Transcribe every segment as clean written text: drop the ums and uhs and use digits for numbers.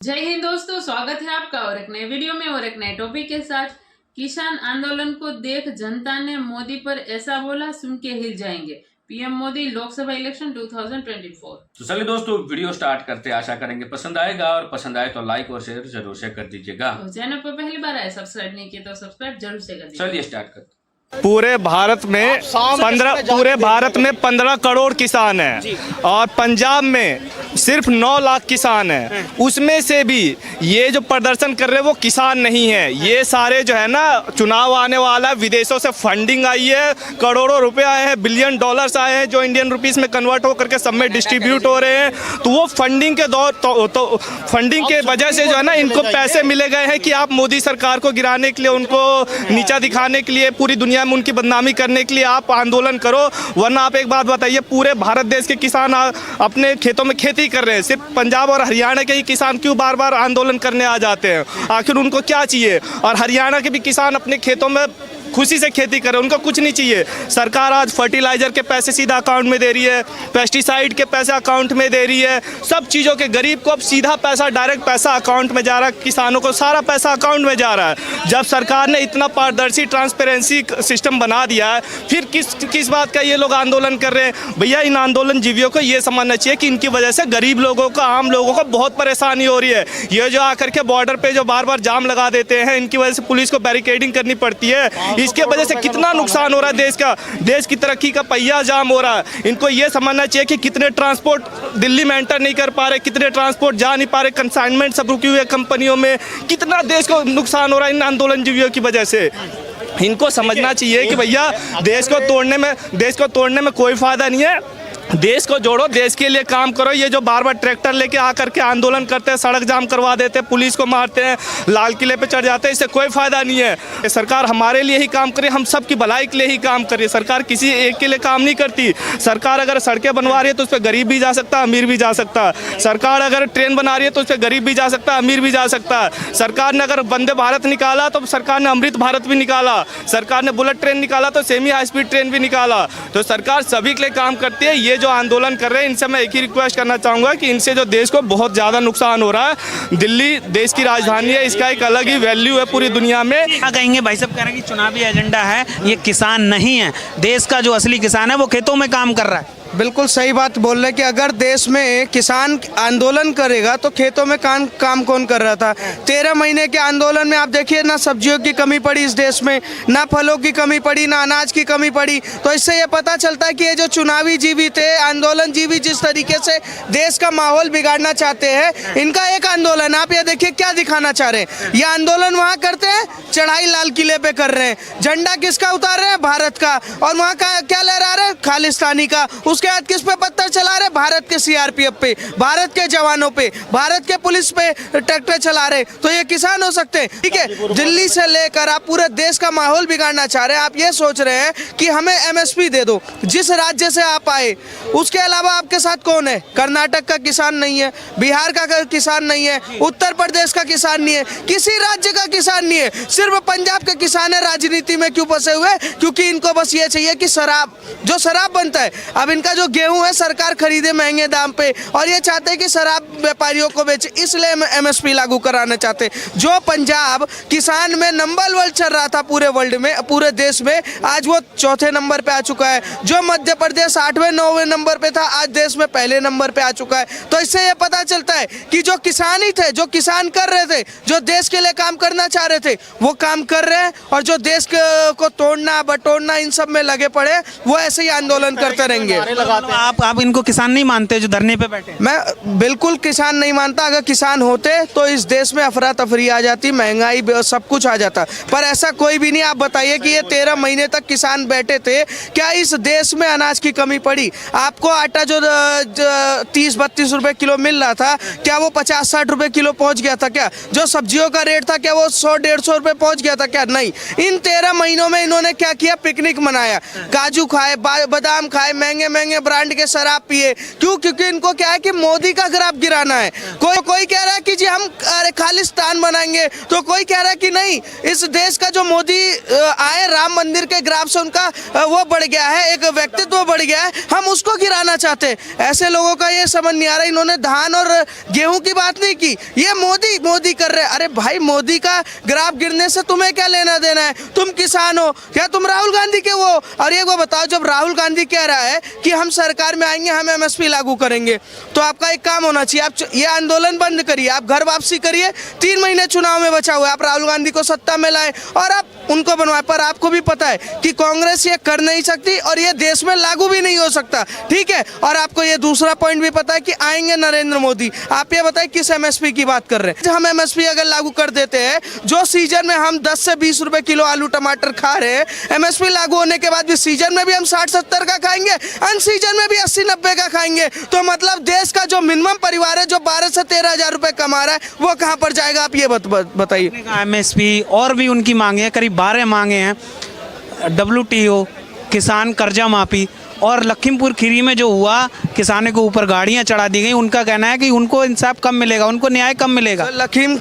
जय हिंद दोस्तों, स्वागत है आपका और एक नए वीडियो में और एक नए टॉपिक के साथ। किसान आंदोलन को देख जनता ने मोदी पर ऐसा बोला, सुन के हिल जाएंगे। PM Modi Lok Sabha election 2024। तो चलिए दोस्तों वीडियो स्टार्ट करते हैं। आशा करेंगे पसंद आएगा और पसंद आए तो लाइक और शेयर जरूर से कर दीजिएगा। तो चैनल पर पहली बार आए, सब्सक्राइब नहीं किया तो सब्सक्राइब जरूर से कर दीजिए। चलिए स्टार्ट करते। पूरे भारत में 15 करोड़ किसान हैं और पंजाब में सिर्फ 9 लाख किसान हैं। उसमें से भी ये जो प्रदर्शन कर रहे हैं वो किसान नहीं है। ये सारे जो है ना, चुनाव आने वाला है, विदेशों से फंडिंग आई है, करोड़ों रुपए आए हैं, बिलियन डॉलर्स आए हैं जो इंडियन रुपीस में कन्वर्ट होकर के सब में डिस्ट्रीब्यूट हो रहे हैं। तो वो फंडिंग के फंडिंग के वजह से जो है ना, इनको पैसे मिले गए हैं कि आप मोदी सरकार को गिराने के लिए, उनको नीचा दिखाने के लिए, पूरी दुनिया में उनकी बदनामी करने के लिए आप आंदोलन करो। वरना आप एक बात बताइए, पूरे भारत देश के किसान अपने खेतों में खेती कर रहे हैं। सिर्फ पंजाब और हरियाणा के ही किसान क्यों बार बार आंदोलन करने आ जाते हैं? आखिर उनको क्या चाहिए? और हरियाणा के भी किसान अपने खेतों में खुशी से खेती कर रहे हैं, उनको कुछ नहीं चाहिए। सरकार आज फर्टिलाइजर के पैसे सीधा अकाउंट में दे रही है, पेस्टिसाइड के पैसे अकाउंट में दे रही है, सब चीज़ों के गरीब को अब सीधा पैसा, डायरेक्ट पैसा अकाउंट में जा रहा है, किसानों को सारा पैसा अकाउंट में जा रहा है। जब सरकार ने इतना पारदर्शी ट्रांसपेरेंसी सिस्टम बना दिया है, फिर किस बात का ये लोग आंदोलन कर रहे हैं? भैया, इन आंदोलन जीवियों को ये समझना चाहिए कि इनकी वजह से गरीब लोगों को, आम लोगों को बहुत परेशानी हो रही है। ये जो आकर के बॉर्डर पे जो बार बार जाम लगा देते हैं, इनकी वजह से पुलिस को बैरिकेडिंग करनी पड़ती है। इसके वजह से कितना नुकसान हो रहा है देश का, देश की तरक्की का पहिया जाम हो रहा है। इनको ये समझना चाहिए कि कितने ट्रांसपोर्ट दिल्ली में एंटर नहीं कर पा रहे, कितने ट्रांसपोर्ट जा नहीं पा रहे, कंसाइनमेंट सब रुकी हुई है कंपनियों में, कितना देश को नुकसान हो रहा है इन आंदोलन जीवियों की वजह से। इनको समझना चाहिए कि भैया, देश को तोड़ने में कोई फायदा नहीं है। देश को जोड़ो, देश के लिए काम करो। ये जो बार बार ट्रैक्टर लेके आकर के आंदोलन करते हैं, सड़क जाम करवा देते हैं, पुलिस को मारते हैं, लाल किले पे चढ़ जाते हैं, इससे कोई फायदा नहीं है। सरकार हमारे लिए ही काम करे, हम सब की भलाई के लिए ही काम करे। सरकार किसी एक के लिए काम नहीं करती। सरकार अगर सड़कें बनवा रही है तो उस पर गरीब भी जा सकता है, अमीर भी जा सकता है। सरकार अगर ट्रेन बना रही है तो उस पर गरीब भी जा सकता है, अमीर भी जा सकता है। सरकार ने अगर वंदे भारत निकाला तो सरकार ने अमृत भारत भी निकाला। सरकार ने बुलेट ट्रेन निकाला तो सेमी हाई स्पीड ट्रेन भी निकाला। तो सरकार सभी के लिए काम करती है। ये जो आंदोलन कर रहे हैं, इनसे मैं एक ही रिक्वेस्ट करना चाहूँगा कि इनसे जो देश को बहुत ज़्यादा नुकसान हो रहा है। दिल्ली देश की राजधानी है, इसका एक अलग ही वैल्यू है पूरी दुनिया में। क्या कहेंगे? भाई साहब कह रहे हैं कि चुनावी एजेंडा है, ये किसान नहीं है। देश का जो असली किसान है वो खेतों में काम कर रहा है। बिल्कुल सही बात बोल रहे हैं कि अगर देश में किसान आंदोलन करेगा तो खेतों में काम कौन कर रहा था? 13 महीने के आंदोलन में आप देखिए, ना सब्जियों की कमी पड़ी इस देश में, ना फलों की कमी पड़ी, ना अनाज की कमी पड़ी। तो इससे ये पता चलता है कि ये जो चुनावी जीवी थे, आंदोलन जीवी, जिस तरीके से देश का माहौल बिगाड़ना चाहते हैं, इनका एक आंदोलन आप ये देखिए क्या दिखाना चाह रहे हैं। ये आंदोलन वहाँ करते हैं, चढ़ाई लाल किले पे कर रहे हैं, झंडा किसका उतार रहे हैं? भारत का। और वहाँ का क्या लहरा रहे हैं? खालिस्तानी का। उसके बाद किस पे पत्थर चला रहे? भारत के सीआरपीएफ पे, भारत के जवानों पे, भारत के पुलिस पे ट्रैक्टर चला रहे। तो ये किसान हो सकते हैं? ठीक है, दिल्ली से लेकर आप पूरे देश का माहौल बिगाड़ना चाह रहे हैं। आप ये सोच रहे हैं कि हमें एमएसपी दे दो। जिस राज्य से आप आए उसके अलावा आपके साथ कौन है? कर्नाटक का किसान नहीं है, बिहार का किसान नहीं है, उत्तर प्रदेश का किसान नहीं है, किसी राज्य का किसान नहीं है। सिर्फ पंजाब के किसान है। राजनीति में क्यों फंसे हुए? क्योंकि इनको बस ये चाहिए कि शराब बनता है, अब इनका जो गेहूं है सरकार खरीदे महंगे दाम पे, और ये चाहते हैं कि शराब व्यापारियों को बेचे, इसलिए एमएसपी लागू कराना चाहते हैं। जो पंजाब किसान में नंबर 1 चल रहा था पूरे वर्ल्ड में, पूरे देश में, आज वो 4थे नंबर पे आ चुका है। जो मध्य प्रदेश 8वें 9वें नंबर पे था, आज देश में पहले नंबर पे आ चुका है। तो इससे ये पता चलता है कि जो किसान ही थे, जो किसान कर रहे थे, जो देश के लिए काम करना चाह रहे थे, वो काम कर रहे हैं, और जो देश को तोड़ना बटोरना इन सब में लगे पड़े, वो ऐसे ही आंदोलन करते रहेंगे। आप इनको किसान नहीं मानते जो धरने पे बैठे? मैं बिल्कुल किसान नहीं मानता। अगर किसान होते तो इस देश में अफरा तफरी आ जाती, महंगाई सब कुछ आ जाता, पर ऐसा कोई भी नहीं। आप बताइए कि ये 13 महीने तक किसान बैठे थे, क्या इस देश में अनाज की कमी पड़ी? आपको आटा जो 30-32 रुपए किलो मिल रहा था, क्या वो 50-60 रुपए किलो पहुंच गया था? क्या जो सब्जियों का रेट था, क्या वो 100-150 रुपए पहुंच गया था? क्या नहीं। इन 13 महीनों में इन्होंने क्या किया? पिकनिक मनाया, काजू खाए, बादाम खाए, महंगे महंगे ब्रांड के शराब पिए। क्यों? क्योंकि इनको क्या है कि मोदी का ग्राफ गिराना है। कोई कह रहा है कि जी हम खालिस्तान बनाएंगे, तो कोई कह रहा है कि नहीं, इस देश का जो मोदी आए राम मंदिर के ग्राफ से उनका वो बढ़ गया है, एक व्यक्तित्व बढ़ गया है, हम उसको गिराना चाहते हैं। ऐसे लोगों का ये समझ नहीं आ रहा। इन्होंने धान और गेहूं की बात नहीं की, ये मोदी कर रहे। अरे भाई, मोदी का ग्राफ गिरने से तुम्हें क्या लेना देना है? तुम किसान हो क्या? तुम राहुल गांधी के वो? और एक वो बताओ, जब राहुल गांधी कह रहा है कि हम सरकार में आएंगे, हम एमएसपी लागू करेंगे, तो आपका एक काम होना चाहिए, आप ये आंदोलन बंद करिए, आप घर वापसी करिए। 3 महीने चुनाव में बचा हुआ है, आप राहुल गांधी को सत्ता में लाए और आप उनको बनवाए। पर आपको भी पता है कि कांग्रेस ये कर नहीं सकती और ये देश में लागू भी नहीं हो सकता, ठीक है। और आपको ये दूसरा पॉइंट भी पता है कि आएंगे नरेंद्र मोदी। आप ये बताइए किस एमएसपी की बात कर रहे हैं? हम एमएसपी अगर लागू कर देते हैं, जो सीजन में हम 10 से 20 रुपए किलो आलू टमाटर खा रहे हैं, एमएसपी लागू होने के बाद भी सीजन में भी हम 60-70 का खाएंगे, अन सीजन में भी 80-90 का खाएंगे। तो मतलब देश का जो मिनिमम परिवार है, जो 12 से 13 हजार रुपए कमा रहा है, वो कहाँ पर जाएगा? आप ये बताइए। एमएसपी और भी उनकी मांगे हैं, करीब 12 मांगे हैं। WTO, किसान कर्जा माफी, और लखीमपुर खीरी में जो हुआ, किसानों के ऊपर गाड़ियां चढ़ा दी गई। उनका कहना है कि उनको इंसाफ कब मिलेगा, उनको न्याय कब मिलेगा? लखीम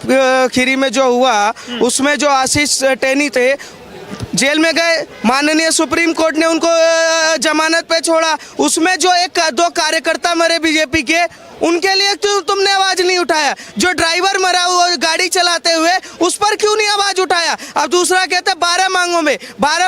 खीरी में जो हुआ, उसमें जो आशीष टेनी थे, जेल में गए, माननीय सुप्रीम कोर्ट ने उनको जमानत पे छोड़ा। उसमें जो 1-2 कार्यकर्ता मरे बीजेपी के, उनके लिए तुमने आवाज नहीं उठाया। जो ड्राइवर मरा हुआ गाड़ी चलाते हुए, उस पर क्यों नहीं आवाज उठाया? अब दूसरा कहते हैं 12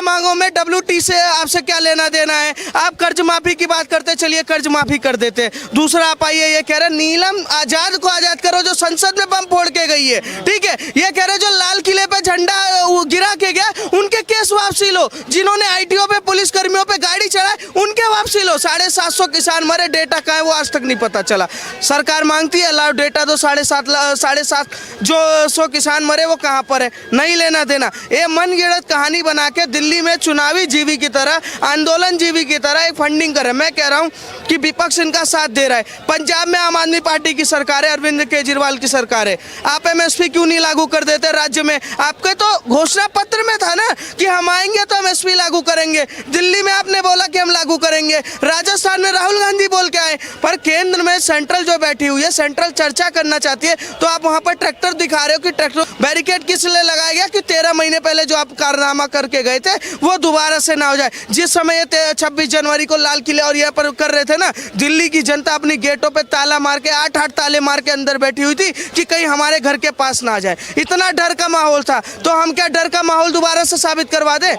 मांगों में WT से आपसे क्या लेना देना है? आप कर्ज माफी की बात करते, चलिए कर्ज माफी कर देते। दूसरा आप आइए, ये कह रहे नीलम आजाद को आजाद करो, जो संसद में बम फोड़ के गई है, ठीक है। ये कह रहे जो लाल किले पे झंडा गिरा के गया, उनके केस वापसी लो। जिन्होंने ITO पे पुलिस कर्मियों पे गाड़ी चढ़ाई, उनके वापसी लो। 750 किसान मरे, डेटा कहाँ है वो आज तक नहीं पता चला। सरकार मांगती है लाओ डेटा दो, 7.5 जो 100 किसान मरे वो कहाँ पर है? नहीं लेना देना। ये मन गिड़त कहानी बना के दिल्ली में चुनावी जीवी की तरह, आंदोलन जीवी की तरह एक फंडिंग कर रहे हैं। मैं कह रहा हूँ कि विपक्ष इनका साथ दे रहा है। पंजाब में आम आदमी पार्टी की सरकार है, अरविंद केजरीवाल की सरकार है। आप MSP क्यों नहीं लागू कर देते राज्य में? आपके तो घोषणा पत्र में था ना कि हम आएंगे तो MSP लागू करेंगे। दिल्ली में आपने बोला कि हम लागू करेंगे, राजस्थान में राहुल गांधी बोल के आए, पर केंद्र में सेंट्रल जो बैठी हुई है, सेंट्रल चर्चा करना चाहती है, तो आप वहां पर ट्रैक्टर दिखा रहे हो कि ट्रैक्टर बैरिकेड किस लिए लगाया गया कि 13 महीने पहले जो आप कारनामा करके गए थे वो दोबारा से ना हो जाए। जिस समय 26 जनवरी को लाल किले और यहाँ पर कर रहे थे ना, दिल्ली की जनता अपनी गेटों पे ताला मार के 8-8 ताले मार के अंदर बैठी हुई थी कि कहीं हमारे घर के पास ना आ जाए। इतना डर का माहौल था। तो हम क्या डर का माहौल दोबारा से साबित करवा दे?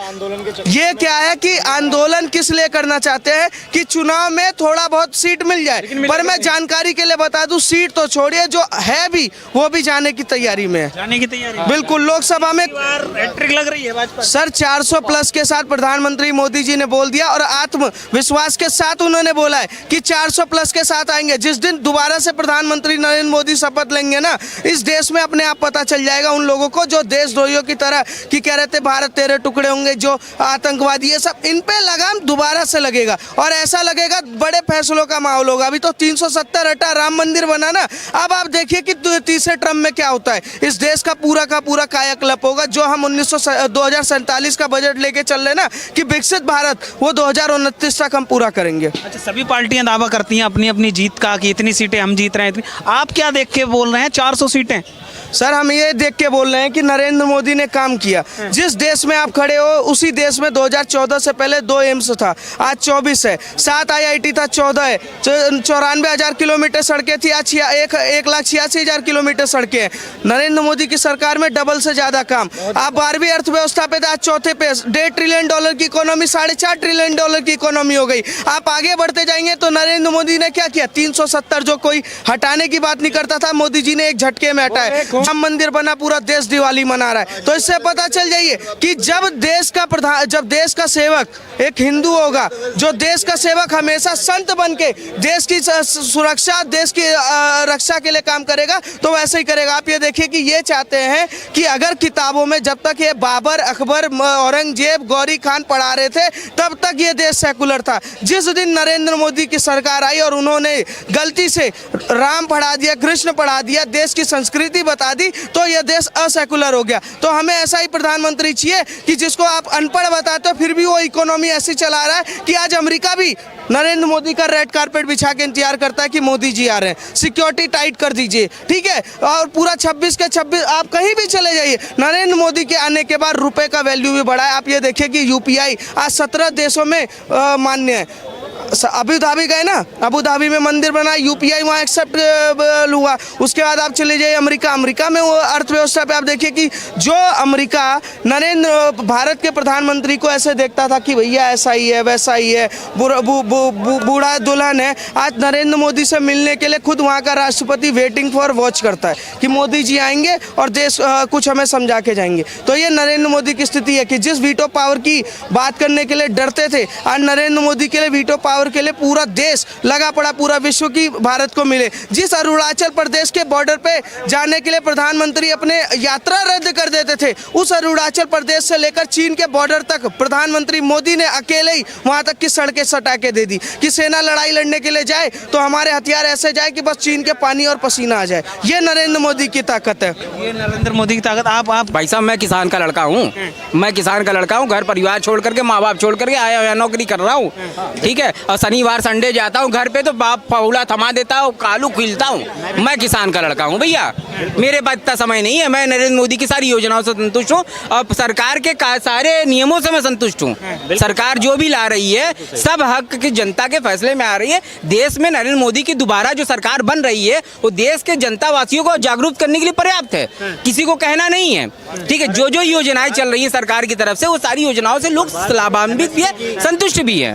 ये क्या है कि आंदोलन किस लिए करना चाहते हैं कि चुनाव में थोड़ा बहुत सीट मिल जाए। पर मैं जानकारी के लिए बता दूं, सीट तो छोड़िए, जो है भी वो भी जाने की तैयारी में है। जाने की तैयारी बिल्कुल। लोकसभा में हैट्रिक लग रही है भाजपा सर। 400 प्लस के साथ प्रधानमंत्री मोदी जी ने बोल दिया और आत्मविश्वास के साथ उन्होंने बोला है कि 400 प्लस के साथ आएंगे। जिस दिन दोबारा से प्रधानमंत्री नरेंद्र मोदी शपथ लेंगे ना, इस देश में अपने आप पता चल जाएगा उन लोगों को जो देशद्रोहियों की तरह कि कह रहे थे भारत तेरे टुकड़े होंगे, जो आतंकवादी, ये सब, इन पे लगाम दोबारा से लगेगा और ऐसा लगेगा बड़े फैसलों का माहौल होगा। अभी तो 370 हटा, राम मंदिर बना ना, अब आप देखिए कि तीसरे ट्रम में क्या होता है। इस देश का पूरा कायाकल्प होगा। जो हम 2047 का बजट लेके चल रहे ना कि विकसित भारत, वो 2029 तक हम पूरा करेंगे। अच्छा, सभी पार्टियां दावा करती हैं अपनी अपनी जीत का कि इतनी सीटें हम जीत रहे हैं। आप क्या देख के बोल रहे हैं 400 सीटें? सर, हम ये देख के बोल रहे हैं कि नरेंद्र मोदी ने काम किया। जिस देश में आप खड़े हो उसी देश में 2014 से पहले 2 एम्स था, आज 24 है। 7 IIT था, 14 है। 94,000 किलोमीटर सड़कें थी, आज 1,86,000 किलोमीटर सड़कें हैं। नरेंद्र मोदी की सरकार में डबल से ज्यादा काम। आप 12वीं अर्थव्यवस्था पे थे, आज 4थे पे। $1.5 ट्रिलियन की इकोनॉमी $4.5 ट्रिलियन की इकोनॉमी हो गई। आप आगे बढ़ते जाएंगे तो नरेंद्र मोदी ने क्या किया? 370 जो कोई हटाने की बात नहीं करता था, मोदी जी ने एक झटके में हटाया। राम मंदिर बना, पूरा देश दिवाली मना रहा है। तो इससे पता चल जाइए कि जब देश का सेवक एक हिंदू होगा, जो देश का सेवक हमेशा संत बन के देश की सुरक्षा, देश की रक्षा के लिए काम करेगा, तो वैसे ही करेगा। आप ये देखिए कि ये चाहते हैं कि अगर किताबों में जब तक ये बाबर, अकबर, औरंगजेब, गौरी खान पढ़ा रहे थे, तब तक ये देश सेकुलर था। जिस दिन नरेंद्र मोदी की सरकार आई और उन्होंने गलती से राम पढ़ा दिया, कृष्ण पढ़ा दिया, देश की संस्कृति बता दी, तो यह देश असेकुलर हो गया। तो हमें ऐसा ही प्रधानमंत्री चाहिए कि जिसको आप अनपढ़ बताते हो फिर भी वो इकोनॉमी ऐसी चला रहा है कि आज अमेरिका भी नरेंद्र मोदी का रेड कारपेट बिछा के इंतजार करता है कि मोदी जी आ रहे हैं, सिक्योरिटी टाइट कर दीजिए, ठीक है। और पूरा 26 के 26 आप कहीं भी चले जाइए, नरेंद्र मोदी के आने के बाद रुपए का वैल्यू भी बढ़ा है। आप ये देखिए कि यूपीआई आज 17 देशों में मान्य है। अबू धाबी गए ना, अबू धाबी में मंदिर बना, यूपीआई वहाँ एक्सेप्ट हुआ। उसके बाद आप चले जाइए अमेरिका में वो अर्थव्यवस्था पे आप देखिए कि जो अमेरिका भारत के प्रधानमंत्री को ऐसे देखता था कि भैया ऐसा ही है वैसा ही है, बूढ़ा दुल्हन है, आज नरेंद्र मोदी से मिलने के लिए खुद वहाँ का राष्ट्रपति वेटिंग फॉर वॉच करता है कि मोदी जी आएंगे और देश कुछ हमें समझा के जाएंगे। तो ये नरेंद्र मोदी की स्थिति है कि जिस वीटो पावर की बात करने के लिए डरते थे, आज नरेंद्र मोदी के लिए वीटो पावर के लिए पूरा देश लगा पड़ा, पूरा विश्व की भारत को मिले। जिस अरुणाचल प्रदेश के बॉर्डर पे जाने के लिए प्रधानमंत्री अपने यात्रा रद्द कर देते थे, उस अरुणाचल प्रदेश से लेकर चीन के बॉर्डर तक प्रधानमंत्री मोदी ने अकेले ही वहां तक की सड़कें सटा के दे दी कि सेना लड़ाई लड़ने के लिए जाए तो हमारे हथियार ऐसे जाए कि बस चीन के पानी और पसीना आ जाए। ये नरेंद्र मोदी की ताकत है, ये नरेंद्र मोदी की ताकत। आप भाई साहब, मैं किसान का लड़का हूँ, मैं किसान का लड़का हूँ, घर परिवार छोड़ करके, माँ बाप छोड़ करके आया हुआ नौकरी कर रहा हूँ, ठीक है। और शनिवार संडे जाता हूँ घर पे तो बाप पौला थमा देता हूँ, कालू खिलता हूँ। मैं किसान का लड़का हूँ भैया, मेरे पास इतना समय नहीं है। मैं नरेंद्र मोदी की सारी योजनाओं से संतुष्ट हूँ और सरकार के सारे नियमों से मैं संतुष्ट हूँ। सरकार जो भी ला रही है सब हक की जनता के फैसले में आ रही है। देश में नरेंद्र मोदी की दोबारा जो सरकार बन रही है वो देश के जनता वासियों को जागरूक करने के लिए पर्याप्त है, किसी को कहना नहीं है, ठीक है। जो जो योजनाएं चल रही है सरकार की तरफ से वो सारी योजनाओं से लोग लाभान्वित भी है, संतुष्ट भी है,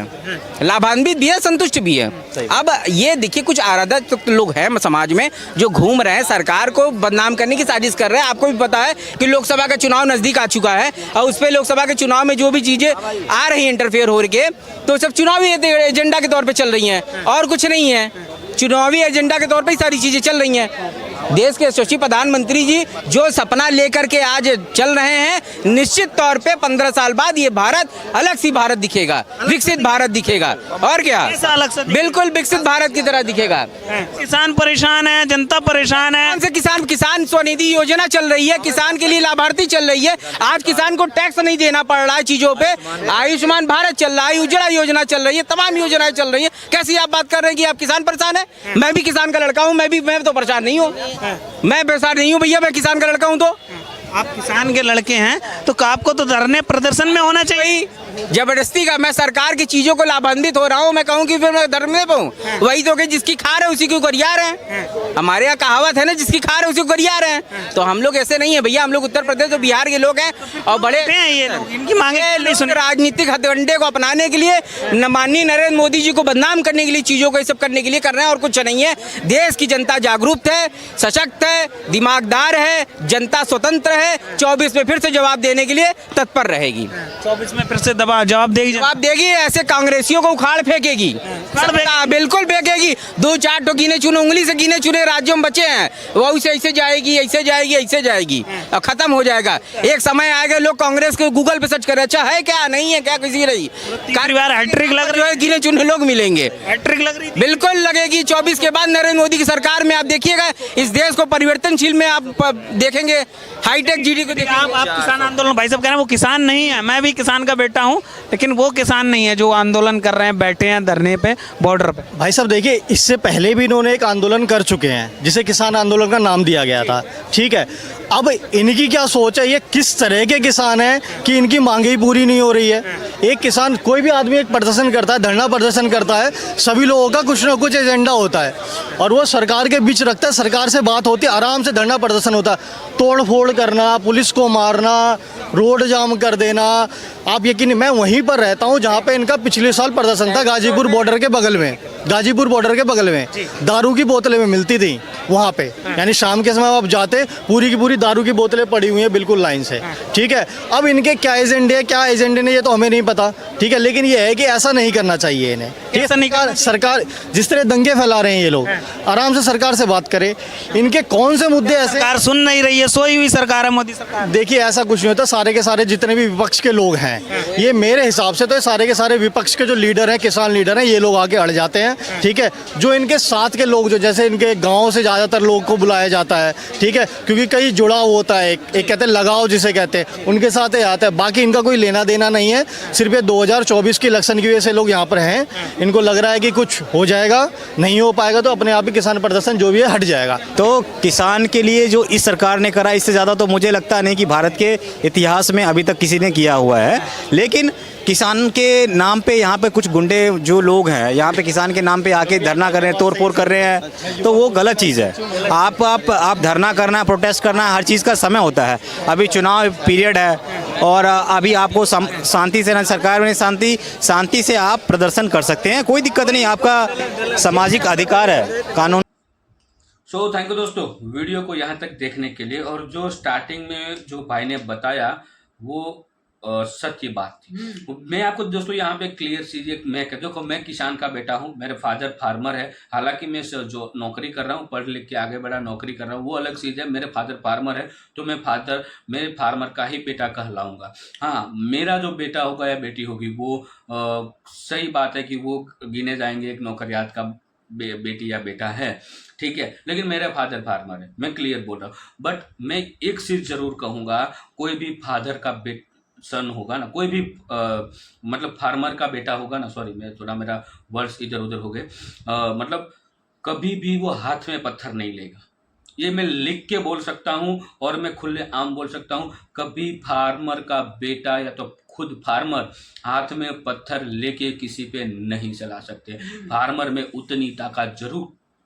लाभान्वित भी है, संतुष्ट भी है। अब ये देखिए कुछ अराजक लोग हैं समाज में जो घूम रहे हैं, सरकार को बदनाम करने की साजिश कर रहे हैं। आपको भी पता है कि लोकसभा का चुनाव नजदीक आ चुका है और उस पर लोकसभा के चुनाव में जो भी चीजें आ रही हैं इंटरफेयर हो के, तो सब चुनावी एजेंडा के तौर पे चल रही हैं और कुछ नहीं है। चुनावी एजेंडा के तौर पे ही सारी चीजें चल रही हैं। देश के यशस्वी प्रधानमंत्री जी जो सपना लेकर के आज चल रहे हैं, निश्चित तौर पे 15 साल बाद ये भारत अलग सी भारत दिखेगा, विकसित भारत दिखेगा। और क्या, बिल्कुल विकसित भारत की तरह दिखेगा। किसान परेशान है, जनता परेशान है। किसान स्वनिधि योजना चल रही है, किसान के लिए लाभार्थी चल रही है। आज किसान को टैक्स नहीं देना पड़ रहा है चीजों पे। आयुष्मान भारत चल रहा है, उज्ज्वला योजना चल रही है, तमाम योजनाएं चल रही है। कैसी आप बात कर रहे हैं कि आप किसान परेशान है? मैं भी किसान का लड़का हूँ, मैं तो परेशान नहीं हूँ, मैं परेशान नहीं हूँ भैया, मैं किसान का लड़का हूँ। तो आप किसान के लड़के हैं तो आपको तो धरने प्रदर्शन में होना चाहिए। जबरदस्ती का मैं सरकार की चीजों को लाभान्वित हो रहा हूँ, मैं कहूँ कि फिर मैं धरने पे हूँ। वही तो कि जिसकी खार है उसी को गरिया रहे हैं। हमारे यहाँ कहावत है ना, जिसकी खार है उसी को गरिया रहे हैं। तो हम लोग ऐसे नहीं है भैया, हम लोग उत्तर प्रदेश और बिहार के लोग हैं और बड़े ये लोग इनकी मांगे राजनीतिक हथकंडे को अपनाने के लिए, माननीय नरेंद्र मोदी जी को बदनाम करने के लिए, चीजों को ये सब करने के लिए कर रहे हैं और कुछ नहीं है। देश की जनता जागरूक है, सशक्त है, दिमागदार है, जनता स्वतंत्र है। 24 में फिर से जवाब देने के लिए तत्पर रहेगी। 24 में फिर से जवाब देगी। ऐसे कांग्रेसियों को उखाड़ फेंकेगी, बिल्कुल फेंकेगी। 2-4 तो गिने चुने, उंगली से गिने चुने राज्यों में बचे हैं, वो ऐसे जाएगी, ऐसे जाएगी, ऐसे जाएगी और खत्म हो जाएगा। एक समय आएगा लोग कांग्रेस के गूगल पे सर्च करें, अच्छा है क्या, नहीं है क्या, किसी रही हैट्रिक लग रही है, गिने चुने लोग मिलेंगे, हैट्रिक लग रही, बिल्कुल लगेगी। 24 के बाद नरेंद्र मोदी की सरकार में आप देखिएगा इस देश को परिवर्तनशील में आप देखेंगे, हाईटेक जीडी को देखेंगे। आप किसान आंदोलन, भाई साहब कह रहे हैं वो किसान नहीं है, मैं भी किसान का बेटा हूँ, लेकिन वो किसान नहीं है जो आंदोलन कर रहे हैं, बैठे हैं धरने पे बॉर्डर पे। भाई साहब देखिए, इससे पहले भी इन्होंने एक आंदोलन कर चुके हैं जिसे किसान आंदोलन का नाम दिया गया था, ठीक है। अब इनकी क्या सोच है, ये किस तरह के किसान हैं कि इनकी मांगे ही पूरी नहीं हो रही है। एक किसान, कोई भी आदमी एक प्रदर्शन करता है, धरना प्रदर्शन करता है, सभी लोगों का कुछ ना कुछ एजेंडा होता है और वो सरकार के बीच रखता है, सरकार से बात होती है, आराम से धरना प्रदर्शन होता है। तोड़ फोड़ करना, पुलिस को मारना, रोड जाम कर देना, आप यकीन, मैं वहीं पर रहता हूँ जहाँ पे इनका पिछले साल प्रदर्शन था, गाजीपुर बॉर्डर के बगल में, गाजीपुर बॉर्डर के बगल में दारू की बोतलें में मिलती थी वहाँ पे, यानी शाम के समय आप जाते, पूरी की पूरी दारू की बोतलें पड़ी हुई हैं बिल्कुल लाइन से, ठीक है। अब इनके क्या एजेंडे, क्या एजेंडे नहीं, ये तो हमें नहीं पता, ठीक है, लेकिन ये है कि ऐसा नहीं करना चाहिए इन्हें, ठीक है। सरकार जिस तरह दंगे फैला रहे हैं ये लोग, आराम से सरकार से बात करें, इनके कौन से मुद्दे ऐसे, सरकार सुन नहीं रही है, सोई हुई सरकार है मोदी सरकार। देखिए ऐसा कुछ नहीं होता, सारे के सारे जितने भी विपक्ष के लोग हैं, ये मेरे हिसाब से तो सारे के सारे विपक्ष के जो लीडर हैं, किसान लीडर हैं, ये लोग आके अड़ जाते हैं ठीक है। जो इनके साथ के लोग, जो जैसे इनके गाँव से ज़्यादातर लोग को बुलाया जाता है, ठीक है, क्योंकि कई जुड़ाव होता है, एक कहते हैं लगाव जिसे कहते हैं, उनके साथ ही आता है। बाकी इनका कोई लेना देना नहीं है, सिर्फ ये 2024 के इलेक्शन की वजह से लोग यहाँ पर हैं। इनको लग रहा है कि कुछ हो जाएगा, नहीं हो पाएगा तो अपने आप ही किसान प्रदर्शन जो भी है हट जाएगा। तो किसान के लिए जो इस सरकार ने करा, इससे ज़्यादा तो मुझे लगता नहीं कि भारत के इतिहास में अभी तक किसी ने किया हुआ है। लेकिन किसान के नाम पे यहाँ पे कुछ गुंडे जो लोग हैं, यहाँ पे किसान के नाम पे आके धरना कर रहे हैं, तोड़ फोड़ कर रहे हैं, तो वो गलत चीज़ है। आप धरना करना, प्रोटेस्ट करना, हर चीज़ का समय होता है। अभी चुनाव पीरियड है और अभी आपको शांति से, सरकार में शांति से आप प्रदर्शन कर सकते हैं, कोई दिक्कत नहीं, आपका सामाजिक अधिकार है, कानून। सो थैंक यू दोस्तों वीडियो को यहाँ तक देखने के लिए। और जो स्टार्टिंग में जो भाई ने बताया वो सच्ची बात थी। मैं आपको दोस्तों यहाँ पे क्लियर चीज देखो, मैं किसान का बेटा हूँ, मेरे फादर फार्मर है। हालांकि मैं जो नौकरी कर रहा हूँ, पढ़ लिख के आगे बढ़ा नौकरी कर रहा हूँ, वो अलग चीज है। मेरे फादर फार्मर है तो मैं मेरे फार्मर का ही बेटा कहलाऊंगा। हाँ, मेरा जो बेटा होगा या बेटी होगी वो सही बात है कि वो गिने जाएंगे एक नौकरियात का बेटी या बेटा है, ठीक है। लेकिन मेरा फादर फार्मर है, मैं क्लियर बोल रहा हूँ। बट मैं एक चीज जरूर कहूँगा, कोई भी फादर का सन होगा ना, कोई भी मतलब फार्मर का बेटा होगा ना, सॉरी मैं थोड़ा मेरा वर्ड्स इधर उधर हो गए, मतलब कभी भी वो हाथ में पत्थर नहीं लेगा। ये मैं लिख के बोल सकता हूँ और मैं खुले आम बोल सकता हूँ, कभी फार्मर का बेटा या तो खुद फार्मर हाथ में पत्थर लेके किसी पे नहीं चला सकते। फार्मर में उतनी ताकत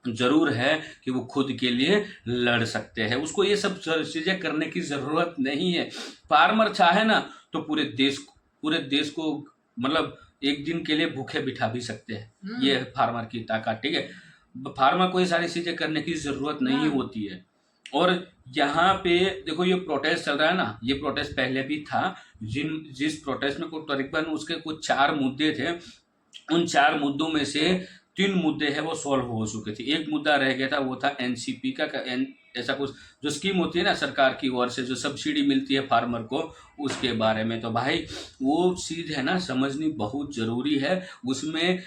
जरूर है कि वो खुद के लिए लड़ सकते हैं। उसको ये सब चीजें करने की जरूरत नहीं है। फार्मर चाहे ना तो पूरे देश को मतलब एक दिन के लिए भूखे बिठा भी सकते हैं। ये है फार्मर की ताकत, ठीक है। फार्मर को ये सारी चीजें करने की जरूरत नहीं होती है। और यहाँ पे देखो ये प्रोटेस्ट चल रहा है ना, ये प्रोटेस्ट पहले भी था। जिस प्रोटेस्ट में तकरीबन उसके कुछ 4 मुद्दे थे, उन 4 मुद्दों में से 3 मुद्दे हैं वो सॉल्व हो चुके थे। एक मुद्दा रह गया था, वो था एनसीपी का ऐसा कुछ जो स्कीम होती है ना सरकार की ओर से, जो सब्सिडी मिलती है फार्मर को, उसके बारे में। तो भाई वो चीज़ है ना समझनी बहुत ज़रूरी है। उसमें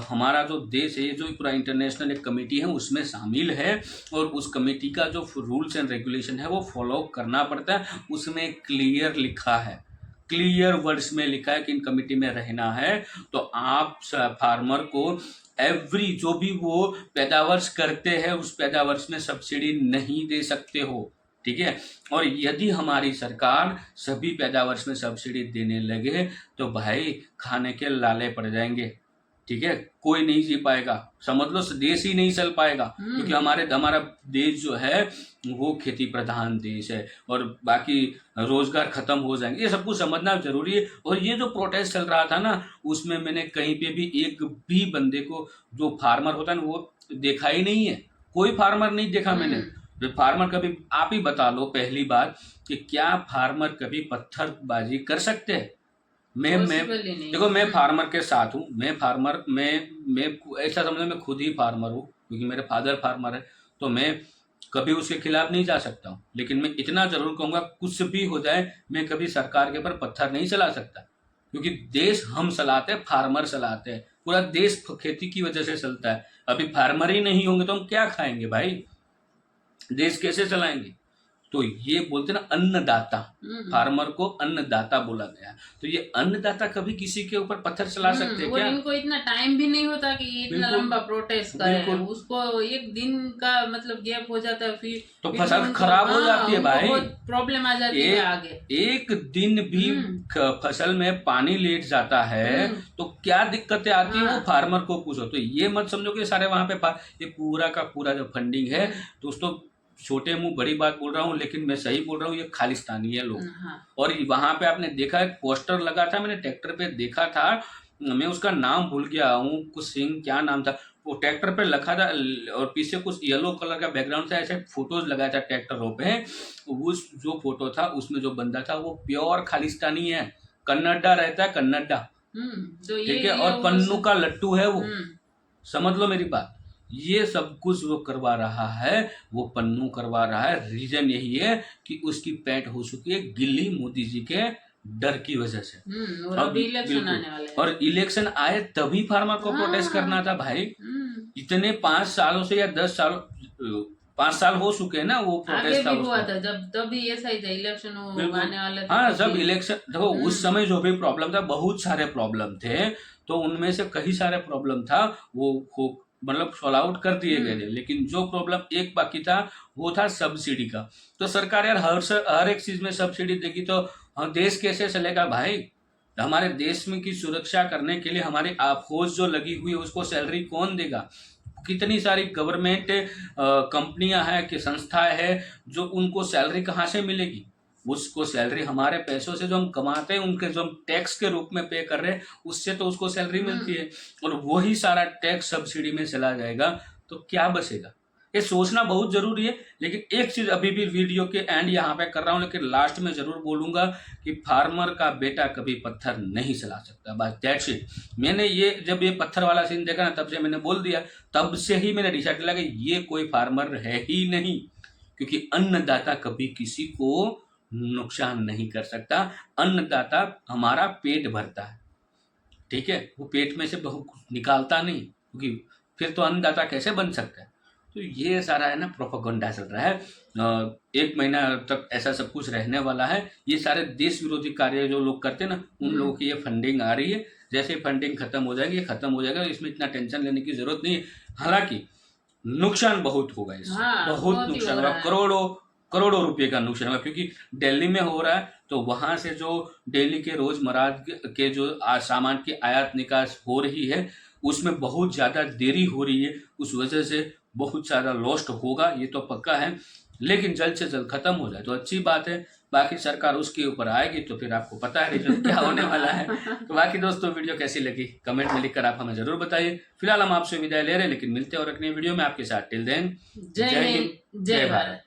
हमारा जो देश है, जो पूरा इंटरनेशनल एक कमेटी है उसमें शामिल है और उस कमेटी का जो रूल्स एंड रेगुलेशन है वो फॉलो करना पड़ता है। उसमें क्लियर लिखा है, क्लियर वर्ड्स में लिखा है कि इन कमेटी में रहना है। तो आप फार्मर को एवरी जो भी वो पैदावार करते हैं उस पैदावार में सब्सिडी नहीं दे सकते हो, ठीक है। और यदि हमारी सरकार सभी पैदावार में सब्सिडी देने लगे तो भाई खाने के लाले पड़ जाएंगे, ठीक है। कोई नहीं जी पाएगा, समझ लो देश ही नहीं चल पाएगा, क्योंकि हमारा देश जो है वो खेती प्रधान देश है और बाकी रोजगार खत्म हो जाएंगे। ये सब कुछ समझना जरूरी है। और ये जो प्रोटेस्ट चल रहा था ना, उसमें मैंने कहीं पे भी एक भी बंदे को जो फार्मर होता है ना वो देखा ही नहीं है। कोई फार्मर नहीं देखा मैंने। फार्मर कभी, आप ही बता लो पहली बात कि क्या फार्मर कभी पत्थरबाजी कर सकते हैं? मैं देखो मैं फार्मर के साथ हूँ। मैं ऐसा समझो मैं खुद ही फार्मर हूँ, क्योंकि मेरे फादर फार्मर है, तो मैं कभी उसके खिलाफ नहीं जा सकता हूँ। लेकिन मैं इतना जरूर कहूँगा, कुछ भी हो जाए मैं कभी सरकार के ऊपर पत्थर नहीं चला सकता, क्योंकि देश हम चलाते हैं, फार्मर चलाते हैं। पूरा देश खेती की वजह से चलता है। अभी फार्मर ही नहीं होंगे तो हम क्या खाएंगे भाई, देश कैसे चलाएंगे? तो ये बोलते ना अन्नदाता, फार्मर को अन्नदाता बोला गया। तो ये अन्नदाता कभी किसी के ऊपर पत्थर चला सकते हैं क्या? इनको इतना टाइम भी नहीं होता कि इतना लंबा प्रोटेस्ट करें। उसको एक दिन का मतलब गैप हो जाता है, फिर तो फसल खराब हो जाती है भाई, प्रॉब्लम आ जाती है आगे। एक दिन भी फसल में पानी लेट जाता है तो क्या दिक्कतें आती है वो फार्मर को पूछो। तो ये मत समझो कि सारे वहां पे ये पूरा का पूरा जो फंडिंग है दोस्तों, छोटे मुंह बड़ी बात बोल रहा हूँ लेकिन मैं सही बोल रहा हूँ, ये खालिस्तानी है लोग। और वहां पे आपने देखा एक पोस्टर लगा था, मैंने ट्रैक्टर पे देखा था, मैं उसका नाम भूल गया हूँ, कुछ सिंह क्या नाम था, वो ट्रैक्टर पे लिखा था और पीछे कुछ येलो कलर का बैकग्राउंड था, ऐसे फोटोज लगाया था ट्रैक्टरों पे। उस जो फोटो था उसमें जो बंदा था वो प्योर खालिस्तानी है, कन्नडा रहता है, कन्नडा, ठीक है। और पन्नू का लट्टू है वो, समझ लो मेरी बात। ये सब कुछ वो करवा रहा है, वो पन्नू करवा रहा है। रीजन यही है कि उसकी पैंट हो चुकी है गिल्ली मोदी जी के डर की वजह से। और अभी इलेक्शन बिल्कुल। आने वाले हैं। और इलेक्शन आए तभी फार्मर को हाँ, प्रोटेस्ट करना था भाई। हम्म, इतने 5 सालों से या 10 साल 5 साल हो चुके हैं ना वो आगे प्रोटेस्ट था भी हुआ उसका। था जब तभी ऐसा ही था, इलेक्शन बिल्कुल। आने वाले थे हाँ, तभी। जब इलेक्शन देखो उस समय जो भी प्रॉब्लम था, बहुत सारे प्रॉब्लम थे, तो उनमें से कई सारे प्रॉब्लम था वो मतलब सॉल्व आउट कर दिए गए थे, लेकिन जो प्रॉब्लम एक बाकी था वो था सब्सिडी का। तो सरकार यार हर एक चीज में सब्सिडी देगी तो देश कैसे चलेगा भाई? हमारे देश में की सुरक्षा करने के लिए हमारी फौज जो लगी हुई है उसको सैलरी कौन देगा? कितनी सारी गवर्नमेंट कंपनियां हैं कि संस्थाएं हैं जो उनको सैलरी कहाँ से मिलेगी? उसको सैलरी हमारे पैसों से जो हम कमाते हैं, उनके जो हम टैक्स के रूप में पे कर रहे हैं, उससे तो उसको सैलरी मिलती है, और वही सारा टैक्स सब्सिडी में चला जाएगा तो क्या बचेगा? ये सोचना बहुत जरूरी है। लेकिन एक चीज अभी भी वीडियो के एंड यहाँ पे कर रहा हूँ, लेकिन लास्ट में जरूर बोलूंगा कि फार्मर का बेटा कभी पत्थर नहीं चला सकता, बस दैट्स इट। मैंने ये जब ये पत्थर वाला सीन देखा ना, तब से मैंने बोल दिया, तब से ही मैंने डिसाइड किया कि ये कोई फार्मर है ही नहीं, क्योंकि अन्नदाता कभी किसी को नुकसान नहीं कर सकता। अन्नदाता हमारा पेट भरता है, ठीक है, वो पेट में से बहुत कुछ निकालता नहीं, क्योंकि फिर तो अन्नदाता कैसे बन सकता है? तो ये सारा है ना प्रोपेगेंडा चल रहा है। 1 महीना तक ऐसा सब कुछ रहने वाला है। ये सारे देश विरोधी कार्य जो लोग करते हैं ना, उन लोगों की ये फंडिंग आ रही है। जैसे फंडिंग खत्म हो जाएगी, ये खत्म हो जाएगा, इसमें इतना टेंशन लेने की जरूरत नहीं है। हालांकि नुकसान बहुत होगा इससे, हाँ, बहुत बहुत ही नुकसान हो होगा, रहा है। करोड़ों रुपए का नुकसान होगा, क्योंकि दिल्ली में हो रहा है तो वहां से जो डेली के रोजमर्रा के जो सामान की आयात निकास हो रही है, उसमें बहुत ज्यादा देरी हो रही है, उस वजह से बहुत ज्यादा लॉस्ट होगा, ये तो पक्का है। लेकिन जल्द से जल्द खत्म हो जाए तो अच्छी बात है। बाकी सरकार उसके ऊपर आएगी तो फिर आपको पता है रिजल्ट क्या होने वाला है। तो बाकी दोस्तों वीडियो कैसी लगी कमेंट में लिखकर आप हमें जरूर बताइए। फिलहाल हम आपसे विदाई ले रहे हैं, लेकिन मिलते हैं और एक नई वीडियो में आपके साथ। टिल देन जय हिंद, जय भारत।